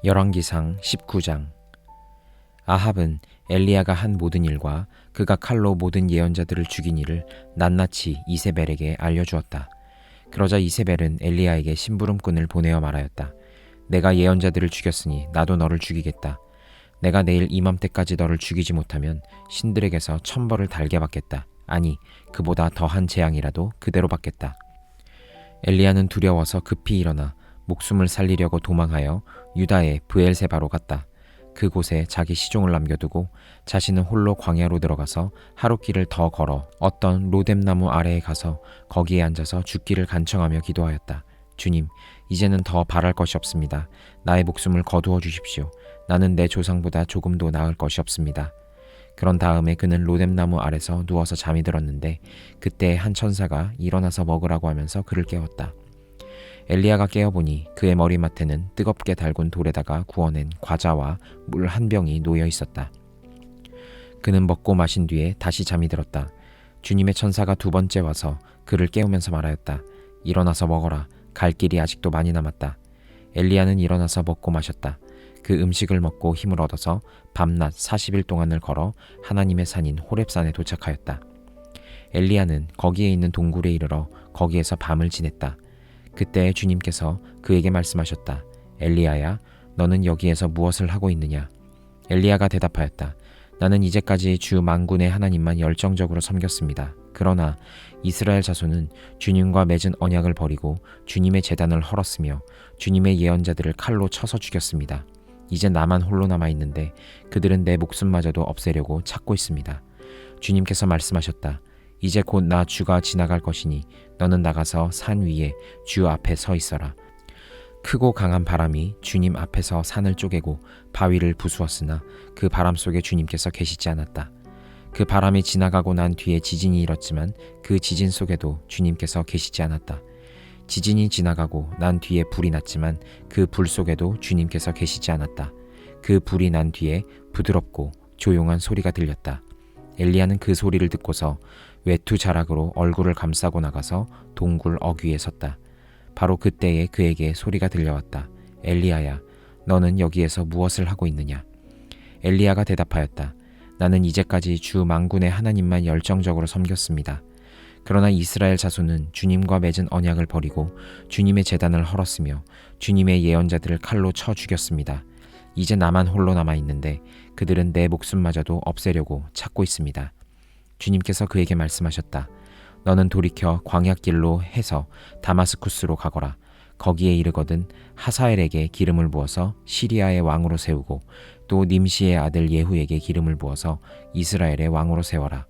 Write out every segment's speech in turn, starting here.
열왕기상 19장. 아합은 엘리야가 한 모든 일과 그가 칼로 모든 예언자들을 죽인 일을 낱낱이 이세벨에게 알려주었다. 그러자 이세벨은 엘리야에게 심부름꾼을 보내어 말하였다. 내가 예언자들을 죽였으니 나도 너를 죽이겠다. 내가 내일 이맘때까지 너를 죽이지 못하면 신들에게서 천벌을 달게 받겠다. 아니, 그보다 더한 재앙이라도 그대로 받겠다. 엘리야는 두려워서 급히 일어나 목숨을 살리려고 도망하여 유다의 브엘세바로 갔다. 그곳에 자기 시종을 남겨두고 자신은 홀로 광야로 들어가서 하루길을 더 걸어 어떤 로뎀나무 아래에 가서 거기에 앉아서 죽기를 간청하며 기도하였다. 주님, 이제는 더 바랄 것이 없습니다. 나의 목숨을 거두어 주십시오. 나는 내 조상보다 조금도 나을 것이 없습니다. 그런 다음에 그는 로뎀나무 아래서 누워서 잠이 들었는데 그때 한 천사가 일어나서 먹으라고 하면서 그를 깨웠다. 엘리야가 깨어보니 그의 머리맡에는 뜨겁게 달군 돌에다가 구워낸 과자와 물 한 병이 놓여 있었다. 그는 먹고 마신 뒤에 다시 잠이 들었다. 주님의 천사가 두 번째 와서 그를 깨우면서 말하였다. 일어나서 먹어라. 갈 길이 아직도 많이 남았다. 엘리야는 일어나서 먹고 마셨다. 그 음식을 먹고 힘을 얻어서 밤낮 40일 동안을 걸어 하나님의 산인 호렙산에 도착하였다. 엘리야는 거기에 있는 동굴에 이르러 거기에서 밤을 지냈다. 그때 주님께서 그에게 말씀하셨다. 엘리야야, 너는 여기에서 무엇을 하고 있느냐? 엘리야가 대답하였다. 나는 이제까지 주 만군의 하나님만 열정적으로 섬겼습니다. 그러나 이스라엘 자손은 주님과 맺은 언약을 버리고 주님의 제단을 헐었으며 주님의 예언자들을 칼로 쳐서 죽였습니다. 이제 나만 홀로 남아있는데 그들은 내 목숨마저도 없애려고 찾고 있습니다. 주님께서 말씀하셨다. 이제 곧 나 주가 지나갈 것이니 너는 나가서 산 위에 주 앞에 서 있어라. 크고 강한 바람이 주님 앞에서 산을 쪼개고 바위를 부수었으나 그 바람 속에 주님께서 계시지 않았다. 그 바람이 지나가고 난 뒤에 지진이 일었지만 그 지진 속에도 주님께서 계시지 않았다. 지진이 지나가고 난 뒤에 불이 났지만 그 불 속에도 주님께서 계시지 않았다. 그 불이 난 뒤에 부드럽고 조용한 소리가 들렸다. 엘리야는 그 소리를 듣고서 외투 자락으로 얼굴을 감싸고 나가서 동굴 어귀에 섰다. 바로 그때에 그에게 소리가 들려왔다. 엘리야야, 너는 여기에서 무엇을 하고 있느냐? 엘리야가 대답하였다. 나는 이제까지 주 만군의 하나님만 열정적으로 섬겼습니다. 그러나 이스라엘 자손은 주님과 맺은 언약을 버리고 주님의 제단을 헐었으며 주님의 예언자들을 칼로 쳐 죽였습니다. 이제 나만 홀로 남아있는데 그들은 내 목숨마저도 없애려고 찾고 있습니다. 주님께서 그에게 말씀하셨다. 너는 돌이켜 광야길로 해서 다마스쿠스로 가거라. 거기에 이르거든 하사엘에게 기름을 부어서 시리아의 왕으로 세우고 또 님시의 아들 예후에게 기름을 부어서 이스라엘의 왕으로 세워라.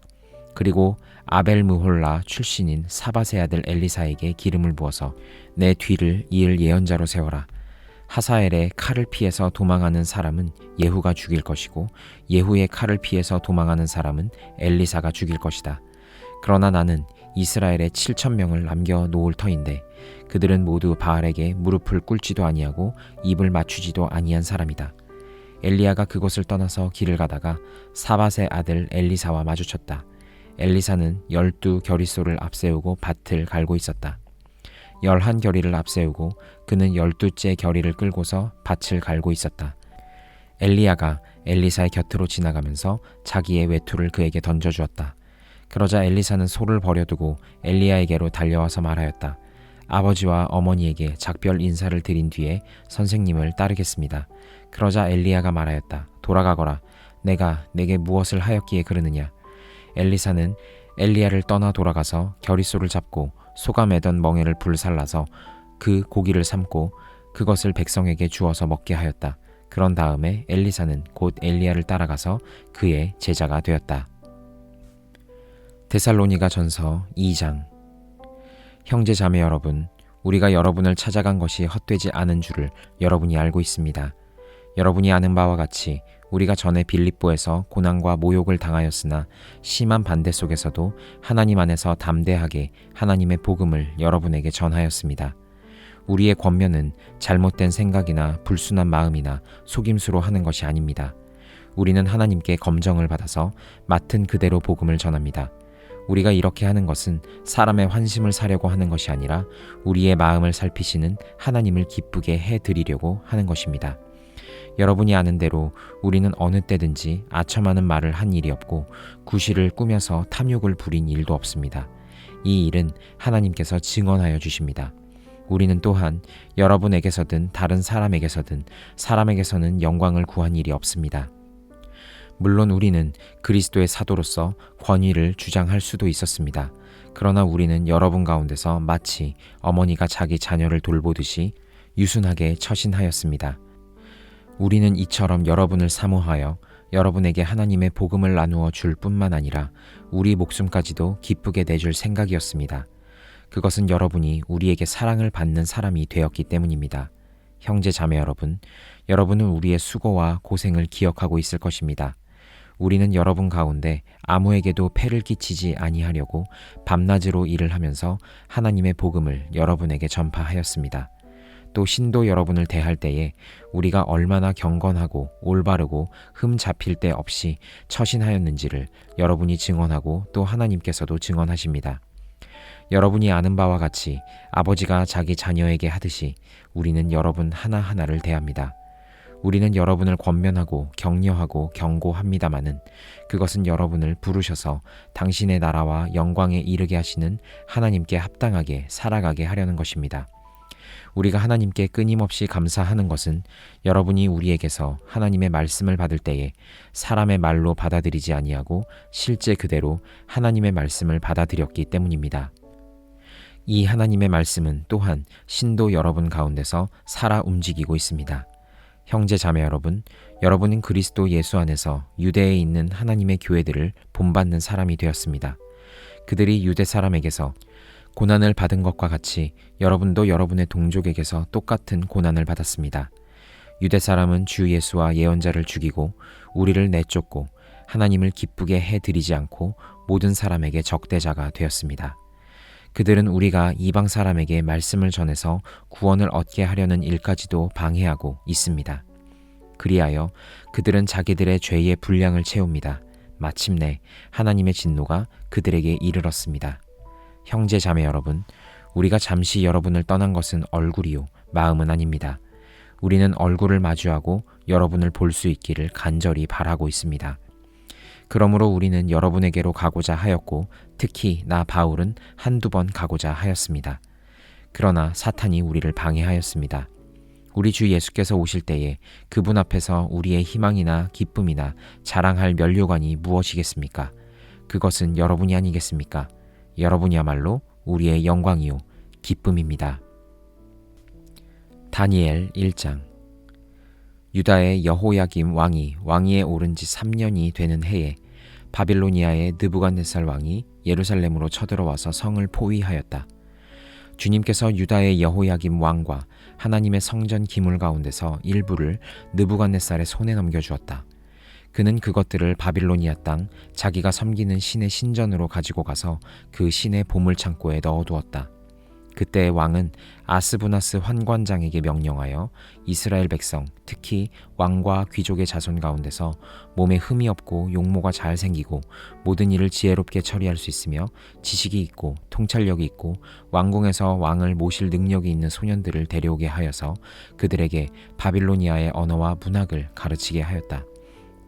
그리고 아벨므홀라 출신인 사밧의 아들 엘리사에게 기름을 부어서 내 뒤를 이을 예언자로 세워라. 하사엘의 칼을 피해서 도망하는 사람은 예후가 죽일 것이고 예후의 칼을 피해서 도망하는 사람은 엘리사가 죽일 것이다. 그러나 나는 이스라엘의 7,000명을 남겨 놓을 터인데 그들은 모두 바알에게 무릎을 꿇지도 아니하고 입을 맞추지도 아니한 사람이다. 엘리야가 그곳을 떠나서 길을 가다가 사밧의 아들 엘리사와 마주쳤다. 엘리사는 12겨리소를 앞세우고 밭을 갈고 있었다. 11겨리를 앞세우고 그는 12째 겨리를 끌고서 밭을 갈고 있었다. 엘리야가 엘리사의 곁으로 지나가면서 자기의 외투를 그에게 던져주었다. 그러자 엘리사는 소를 버려두고 엘리야에게로 달려와서 말하였다. 아버지와 어머니에게 작별 인사를 드린 뒤에 선생님을 따르겠습니다. 그러자 엘리야가 말하였다. 돌아가거라. 내가 내게 무엇을 하였기에 그러느냐? 엘리사는 엘리야를 떠나 돌아가서 겨리소를 잡고 소가 매던 멍에를 불살라서 그 고기를 삶고 그것을 백성에게 주어서 먹게 하였다. 그런 다음에 엘리사는 곧 엘리야를 따라가서 그의 제자가 되었다. 데살로니가 전서 2장. 형제 자매 여러분, 우리가 여러분을 찾아간 것이 헛되지 않은 줄을 여러분이 알고 있습니다. 여러분이 아는 바와 같이 우리가 전에 빌립보에서 고난과 모욕을 당하였으나 심한 반대 속에서도 하나님 안에서 담대하게 하나님의 복음을 여러분에게 전하였습니다. 우리의 권면은 잘못된 생각이나 불순한 마음이나 속임수로 하는 것이 아닙니다. 우리는 하나님께 검정을 받아서 맡은 그대로 복음을 전합니다. 우리가 이렇게 하는 것은 사람의 환심을 사려고 하는 것이 아니라 우리의 마음을 살피시는 하나님을 기쁘게 해드리려고 하는 것입니다. 여러분이 아는 대로 우리는 어느 때든지 아첨하는 말을 한 일이 없고 구실을 꾸며서 탐욕을 부린 일도 없습니다. 이 일은 하나님께서 증언하여 주십니다. 우리는 또한 여러분에게서든 다른 사람에게서든 사람에게서는 영광을 구한 일이 없습니다. 물론 우리는 그리스도의 사도로서 권위를 주장할 수도 있었습니다. 그러나 우리는 여러분 가운데서 마치 어머니가 자기 자녀를 돌보듯이 유순하게 처신하였습니다. 우리는 이처럼 여러분을 사모하여 여러분에게 하나님의 복음을 나누어 줄 뿐만 아니라 우리 목숨까지도 기쁘게 내줄 생각이었습니다. 그것은 여러분이 우리에게 사랑을 받는 사람이 되었기 때문입니다. 형제 자매 여러분, 여러분은 우리의 수고와 고생을 기억하고 있을 것입니다. 우리는 여러분 가운데 아무에게도 폐를 끼치지 아니하려고 밤낮으로 일을 하면서 하나님의 복음을 여러분에게 전파하였습니다. 또 신도 여러분을 대할 때에 우리가 얼마나 경건하고 올바르고 흠 잡힐 데 없이 처신하였는지를 여러분이 증언하고 또 하나님께서도 증언하십니다. 여러분이 아는 바와 같이 아버지가 자기 자녀에게 하듯이 우리는 여러분 하나하나를 대합니다. 우리는 여러분을 권면하고 격려하고 경고합니다마는 그것은 여러분을 부르셔서 당신의 나라와 영광에 이르게 하시는 하나님께 합당하게 살아가게 하려는 것입니다. 우리가 하나님께 끊임없이 감사하는 것은 여러분이 우리에게서 하나님의 말씀을 받을 때에 사람의 말로 받아들이지 아니하고 실제 그대로 하나님의 말씀을 받아들였기 때문입니다. 이 하나님의 말씀은 또한 신도 여러분 가운데서 살아 움직이고 있습니다. 형제 자매 여러분, 여러분은 그리스도 예수 안에서 유대에 있는 하나님의 교회들을 본받는 사람이 되었습니다. 그들이 유대 사람에게서 고난을 받은 것과 같이 여러분도 여러분의 동족에게서 똑같은 고난을 받았습니다. 유대 사람은 주 예수와 예언자를 죽이고 우리를 내쫓고 하나님을 기쁘게 해드리지 않고 모든 사람에게 적대자가 되었습니다. 그들은 우리가 이방 사람에게 말씀을 전해서 구원을 얻게 하려는 일까지도 방해하고 있습니다. 그리하여 그들은 자기들의 죄의 분량을 채웁니다. 마침내 하나님의 진노가 그들에게 이르렀습니다. 형제 자매 여러분, 우리가 잠시 여러분을 떠난 것은 얼굴이요 마음은 아닙니다. 우리는 얼굴을 마주하고 여러분을 볼 수 있기를 간절히 바라고 있습니다. 그러므로 우리는 여러분에게로 가고자 하였고 특히 나 바울은 한두 번 가고자 하였습니다. 그러나 사탄이 우리를 방해하였습니다. 우리 주 예수께서 오실 때에 그분 앞에서 우리의 희망이나 기쁨이나 자랑할 면류관이 무엇이겠습니까? 그것은 여러분이 아니겠습니까? 여러분이야말로 우리의 영광이요 기쁨입니다. 다니엘 1장. 유다의 여호야김 왕이 왕위에 오른 지 3년이 되는 해에 바빌로니아의 느부갓네살 왕이 예루살렘으로 쳐들어와서 성을 포위하였다. 주님께서 유다의 여호야김 왕과 하나님의 성전 기물 가운데서 일부를 느부갓네살의 손에 넘겨주었다. 그는 그것들을 바빌로니아 땅 자기가 섬기는 신의 신전으로 가지고 가서 그 신의 보물창고에 넣어두었다. 그때 왕은 아스부나스 환관장에게 명령하여 이스라엘 백성, 특히 왕과 귀족의 자손 가운데서 몸에 흠이 없고 용모가 잘 생기고 모든 일을 지혜롭게 처리할 수 있으며 지식이 있고 통찰력이 있고 왕궁에서 왕을 모실 능력이 있는 소년들을 데려오게 하여서 그들에게 바빌로니아의 언어와 문학을 가르치게 하였다.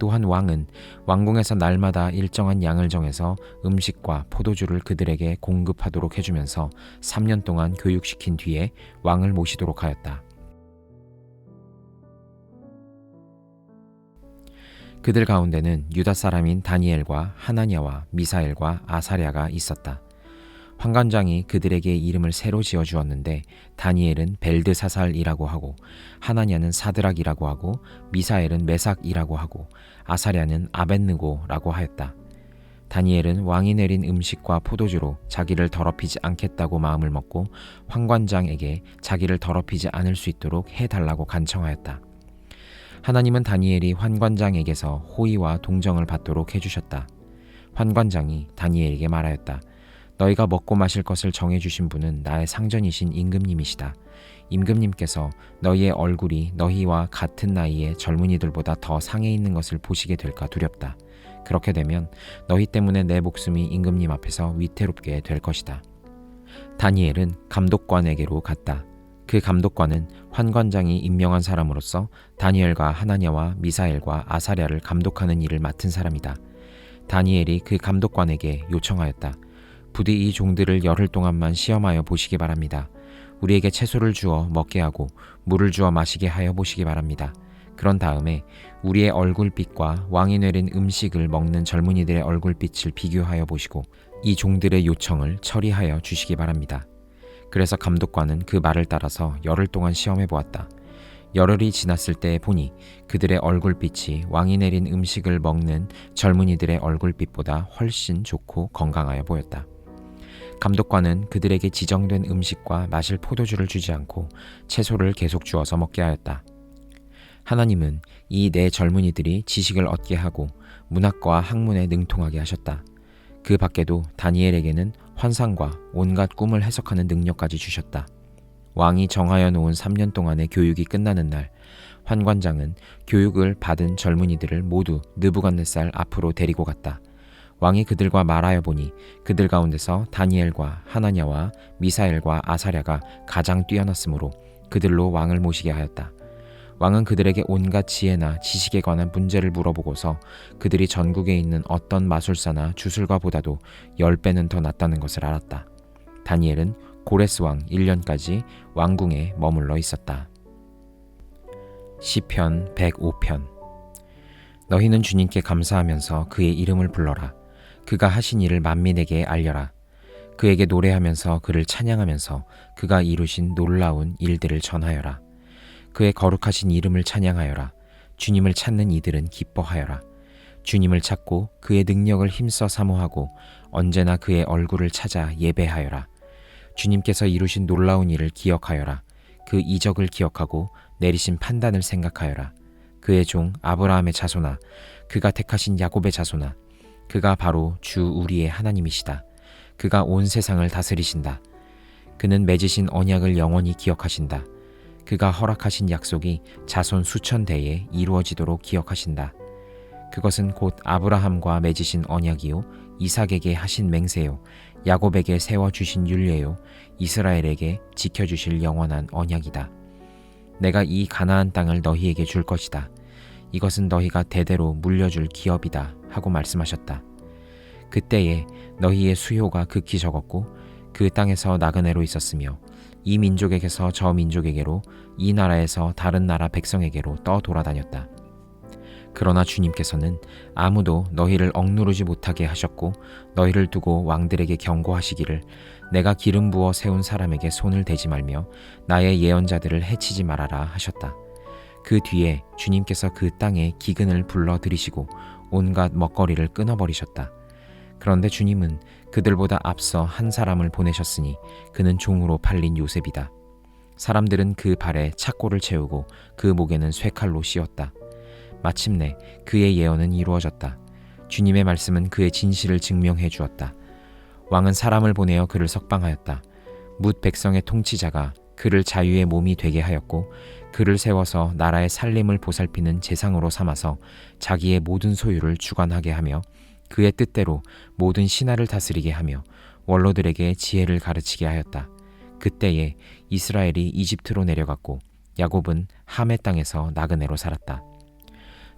또한 왕은 왕궁에서 날마다 일정한 양을 정해서 음식과 포도주를 그들에게 공급하도록 해주면서 3년 동안 교육시킨 뒤에 왕을 모시도록 하였다. 그들 가운데는 유다 사람인 다니엘과 하나냐와 미사엘과 아사랴가 있었다. 환관장이 그들에게 이름을 새로 지어주었는데 다니엘은 벨드사살이라고 하고 하나냐는 사드락이라고 하고 미사엘은 메삭이라고 하고 아사랴는 아벳느고라고 하였다. 다니엘은 왕이 내린 음식과 포도주로 자기를 더럽히지 않겠다고 마음을 먹고 환관장에게 자기를 더럽히지 않을 수 있도록 해달라고 간청하였다. 하나님은 다니엘이 환관장에게서 호의와 동정을 받도록 해주셨다. 환관장이 다니엘에게 말하였다. 너희가 먹고 마실 것을 정해주신 분은 나의 상전이신 임금님이시다. 임금님께서 너희의 얼굴이 너희와 같은 나이의 젊은이들보다 더 상해 있는 것을 보시게 될까 두렵다. 그렇게 되면 너희 때문에 내 목숨이 임금님 앞에서 위태롭게 될 것이다. 다니엘은 감독관에게로 갔다. 그 감독관은 환관장이 임명한 사람으로서 다니엘과 하나냐와 미사엘과 아사랴를 감독하는 일을 맡은 사람이다. 다니엘이 그 감독관에게 요청하였다. 부디 이 종들을 열흘 동안만 시험하여 보시기 바랍니다. 우리에게 채소를 주어 먹게 하고 물을 주어 마시게 하여 보시기 바랍니다. 그런 다음에 우리의 얼굴빛과 왕이 내린 음식을 먹는 젊은이들의 얼굴빛을 비교하여 보시고 이 종들의 요청을 처리하여 주시기 바랍니다. 그래서 감독관은 그 말을 따라서 열흘 동안 시험해 보았다. 열흘이 지났을 때 보니 그들의 얼굴빛이 왕이 내린 음식을 먹는 젊은이들의 얼굴빛보다 훨씬 좋고 건강하여 보였다. 감독관은 그들에게 지정된 음식과 마실 포도주를 주지 않고 채소를 계속 주어서 먹게 하였다. 하나님은 이 네 젊은이들이 지식을 얻게 하고 문학과 학문에 능통하게 하셨다. 그 밖에도 다니엘에게는 환상과 온갖 꿈을 해석하는 능력까지 주셨다. 왕이 정하여 놓은 3년 동안의 교육이 끝나는 날, 환관장은 교육을 받은 젊은이들을 모두 느부갓네살 앞으로 데리고 갔다. 왕이 그들과 말하여 보니 그들 가운데서 다니엘과 하나냐와 미사엘과 아사랴가 가장 뛰어났으므로 그들로 왕을 모시게 하였다. 왕은 그들에게 온갖 지혜나 지식에 관한 문제를 물어보고서 그들이 전국에 있는 어떤 마술사나 주술가보다도 10배는 더 낫다는 것을 알았다. 다니엘은 고레스 왕 1년까지 왕궁에 머물러 있었다. 시편 105편. 너희는 주님께 감사하면서 그의 이름을 불러라. 그가 하신 일을 만민에게 알려라. 그에게 노래하면서 그를 찬양하면서 그가 이루신 놀라운 일들을 전하여라. 그의 거룩하신 이름을 찬양하여라. 주님을 찾는 이들은 기뻐하여라. 주님을 찾고 그의 능력을 힘써 사모하고 언제나 그의 얼굴을 찾아 예배하여라. 주님께서 이루신 놀라운 일을 기억하여라. 그 이적을 기억하고 내리신 판단을 생각하여라. 그의 종 아브라함의 자손아, 그가 택하신 야곱의 자손아, 그가 바로 주 우리의 하나님이시다. 그가 온 세상을 다스리신다. 그는 맺으신 언약을 영원히 기억하신다. 그가 허락하신 약속이 자손 수천 대에 이루어지도록 기억하신다. 그것은 곧 아브라함과 맺으신 언약이요, 이삭에게 하신 맹세요, 야곱에게 세워주신 율례요, 이스라엘에게 지켜주실 영원한 언약이다. 내가 이 가나안 땅을 너희에게 줄 것이다. 이것은 너희가 대대로 물려줄 기업이다 하고 말씀하셨다. 그때에 너희의 수요가 극히 적었고 그 땅에서 나그네로 있었으며 이 민족에게서 저 민족에게로, 이 나라에서 다른 나라 백성에게로 떠돌아다녔다. 그러나 주님께서는 아무도 너희를 억누르지 못하게 하셨고 너희를 두고 왕들에게 경고하시기를 내가 기름 부어 세운 사람에게 손을 대지 말며 나의 예언자들을 해치지 말아라 하셨다. 그 뒤에 주님께서 그 땅에 기근을 불러 들이시고 온갖 먹거리를 끊어버리셨다. 그런데 주님은 그들보다 앞서 한 사람을 보내셨으니 그는 종으로 팔린 요셉이다. 사람들은 그 발에 착고를 채우고 그 목에는 쇠칼로 씌웠다. 마침내 그의 예언은 이루어졌다. 주님의 말씀은 그의 진실을 증명해 주었다. 왕은 사람을 보내어 그를 석방하였다. 뭇 백성의 통치자가 그를 자유의 몸이 되게 하였고 그를 세워서 나라의 살림을 보살피는 제상으로 삼아서 자기의 모든 소유를 주관하게 하며 그의 뜻대로 모든 신하를 다스리게 하며 원로들에게 지혜를 가르치게 하였다. 그때에 이스라엘이 이집트로 내려갔고 야곱은 함의 땅에서 나그네로 살았다.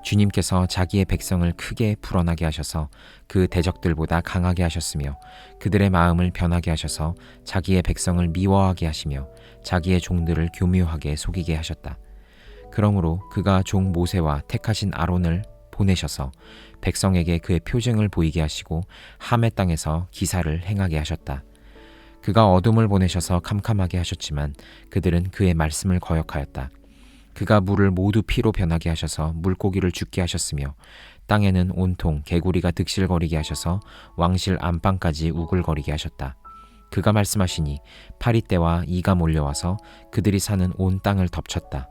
주님께서 자기의 백성을 크게 불어나게 하셔서 그 대적들보다 강하게 하셨으며 그들의 마음을 변하게 하셔서 자기의 백성을 미워하게 하시며 자기의 종들을 교묘하게 속이게 하셨다. 그러므로 그가 종 모세와 택하신 아론을 보내셔서 백성에게 그의 표징을 보이게 하시고 함의 땅에서 기사를 행하게 하셨다. 그가 어둠을 보내셔서 캄캄하게 하셨지만 그들은 그의 말씀을 거역하였다. 그가 물을 모두 피로 변하게 하셔서 물고기를 죽게 하셨으며 땅에는 온통 개구리가 득실거리게 하셔서 왕실 안방까지 우글거리게 하셨다. 그가 말씀하시니 파리떼와 이가 몰려와서 그들이 사는 온 땅을 덮쳤다.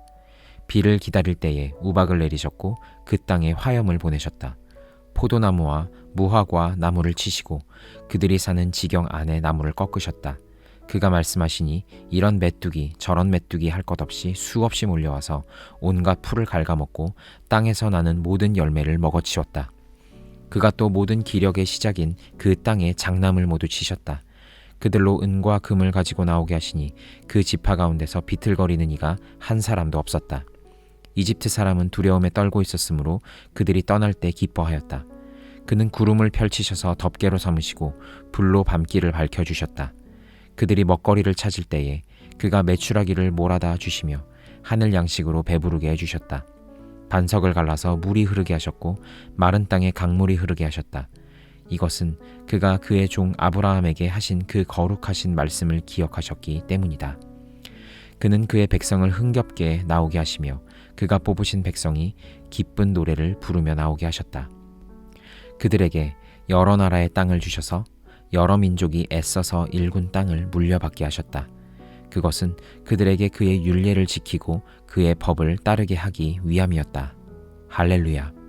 비를 기다릴 때에 우박을 내리셨고 그 땅에 화염을 보내셨다. 포도나무와 무화과 나무를 치시고 그들이 사는 지경 안에 나무를 꺾으셨다. 그가 말씀하시니 이런 메뚜기 저런 메뚜기 할 것 없이 수없이 몰려와서 온갖 풀을 갉아먹고 땅에서 나는 모든 열매를 먹어치웠다. 그가 또 모든 기력의 시작인 그 땅에 장남을 모두 치셨다. 그들로 은과 금을 가지고 나오게 하시니 그 지파 가운데서 비틀거리는 이가 한 사람도 없었다. 이집트 사람은 두려움에 떨고 있었으므로 그들이 떠날 때 기뻐하였다. 그는 구름을 펼치셔서 덮개로 삼으시고 불로 밤길을 밝혀주셨다. 그들이 먹거리를 찾을 때에 그가 메추라기를 몰아다 주시며 하늘 양식으로 배부르게 해주셨다. 반석을 갈라서 물이 흐르게 하셨고 마른 땅에 강물이 흐르게 하셨다. 이것은 그가 그의 종 아브라함에게 하신 그 거룩하신 말씀을 기억하셨기 때문이다. 그는 그의 백성을 흥겹게 나오게 하시며 그가 뽑으신 백성이 기쁜 노래를 부르며 나오게 하셨다. 그들에게 여러 나라의 땅을 주셔서 여러 민족이 애써서 일군 땅을 물려받게 하셨다. 그것은 그들에게 그의 율례를 지키고 그의 법을 따르게 하기 위함이었다. 할렐루야.